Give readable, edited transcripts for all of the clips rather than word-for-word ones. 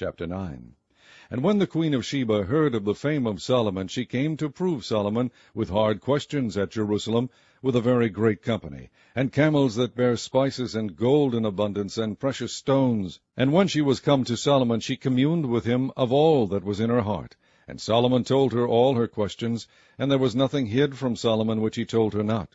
Chapter 9. And when the queen of Sheba heard of the fame of Solomon, she came to prove Solomon with hard questions at Jerusalem, with a very great company, and camels that bear spices, and gold in abundance, and precious stones. And when she was come to Solomon, she communed with him of all that was in her heart. And Solomon told her all her questions, and there was nothing hid from Solomon which he told her not.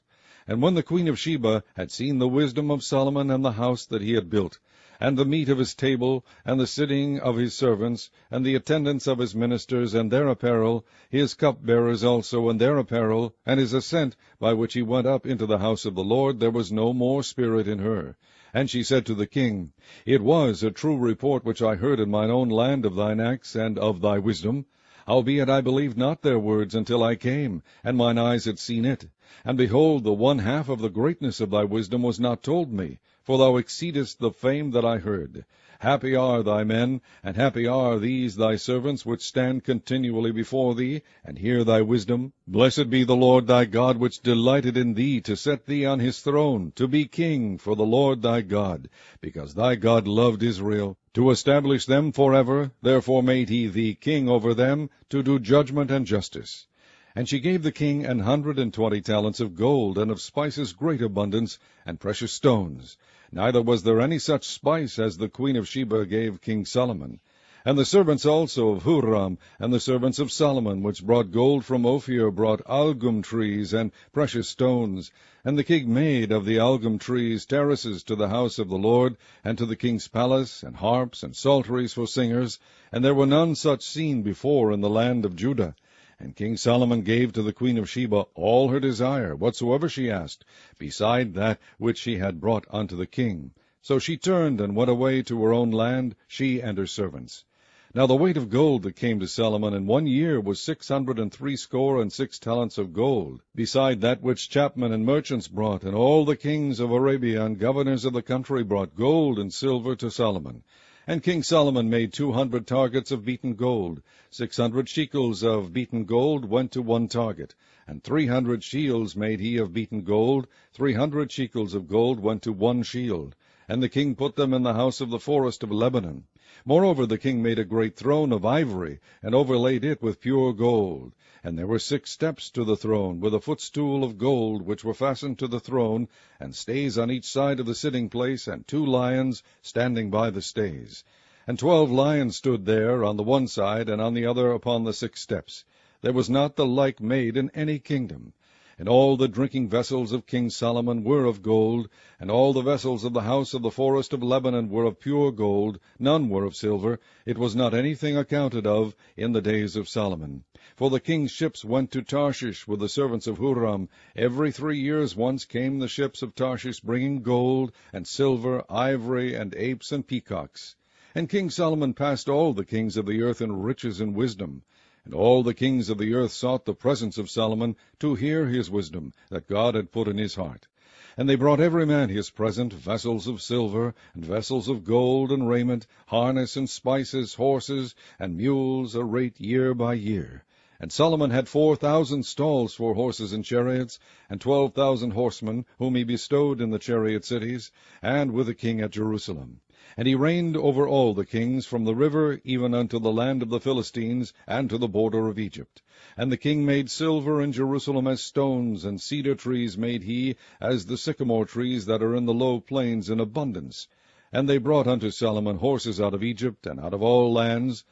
And when the queen of Sheba had seen the wisdom of Solomon, and the house that he had built, and the meat of his table, and the sitting of his servants, and the attendance of his ministers, and their apparel, his cupbearers also, and their apparel, and his ascent by which he went up into the house of the Lord, there was no more spirit in her. And she said to the king, It was a true report which I heard in mine own land of thine acts and of thy wisdom. Howbeit I believed not their words until I came, and mine eyes had seen it. And behold, the one half of the greatness of thy wisdom was not told me, for thou exceedest the fame that I heard. Happy are thy men, and happy are these thy servants, which stand continually before thee, and hear thy wisdom. Blessed be the Lord thy God, which delighted in thee, to set thee on his throne, to be king for the Lord thy God, because thy God loved Israel, to establish them forever. Therefore made he thee king over them, to do judgment and justice. And she gave the king 120 talents of gold, and of spices great abundance, and precious stones. Neither was there any such spice as the queen of Sheba gave King Solomon. And the servants also of Huram, and the servants of Solomon, which brought gold from Ophir, brought algum trees and precious stones. And the king made of the algum trees terraces to the house of the Lord, and to the king's palace, and harps and psalteries for singers. And there were none such seen before in the land of Judah. And King Solomon gave to the queen of Sheba all her desire, whatsoever she asked, beside that which she had brought unto the king. So she turned and went away to her own land, she and her servants. Now the weight of gold that came to Solomon in 1 year was 666 talents of gold, beside that which chapmen and merchants brought, and all the kings of Arabia and governors of the country brought gold and silver to Solomon. And King Solomon made 200 targets of beaten gold. 600 shekels of beaten gold went to one target. And 300 shields made he of beaten gold. 300 shekels of gold went to one shield. And the king put them in the house of the forest of Lebanon. Moreover, the king made a great throne of ivory, and overlaid it with pure gold. And there were 6 steps to the throne, with a footstool of gold, which were fastened to the throne, and stays on each side of the sitting place, and 2 lions standing by the stays. And 12 lions stood there on the one side, and on the other upon the 6 steps. There was not the like made in any kingdom. And all the drinking vessels of King Solomon were of gold, and all the vessels of the house of the forest of Lebanon were of pure gold, none were of silver. It was not anything accounted of in the days of Solomon. For the king's ships went to Tarshish with the servants of Huram. Every 3 years once came the ships of Tarshish, bringing gold, and silver, ivory, and apes, and peacocks. And King Solomon passed all the kings of the earth in riches and wisdom. And all the kings of the earth sought the presence of Solomon, to hear his wisdom, that God had put in his heart. And they brought every man his present, vessels of silver, and vessels of gold, and raiment, harness and spices, horses, and mules, a rate year by year. And Solomon had 4,000 stalls for horses and chariots, and 12,000 horsemen, whom he bestowed in the chariot cities, and with the king at Jerusalem. And he reigned over all the kings, from the river even unto the land of the Philistines, and to the border of Egypt. And the king made silver in Jerusalem as stones, and cedar trees made he as the sycamore trees that are in the low plains in abundance. And they brought unto Solomon horses out of Egypt, and out of all lands.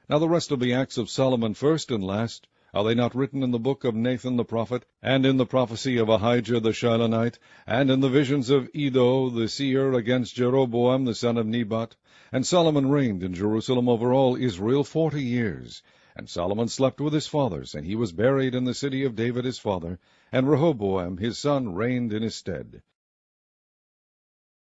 Now the rest of the acts of Solomon, first and last, are they not written in the book of Nathan the prophet, and in the prophecy of Ahijah the Shilonite, and in the visions of Iddo the seer against Jeroboam the son of Nebat? And Solomon reigned in Jerusalem over all Israel 40 years. And Solomon slept with his fathers, and he was buried in the city of David his father, and Rehoboam his son reigned in his stead.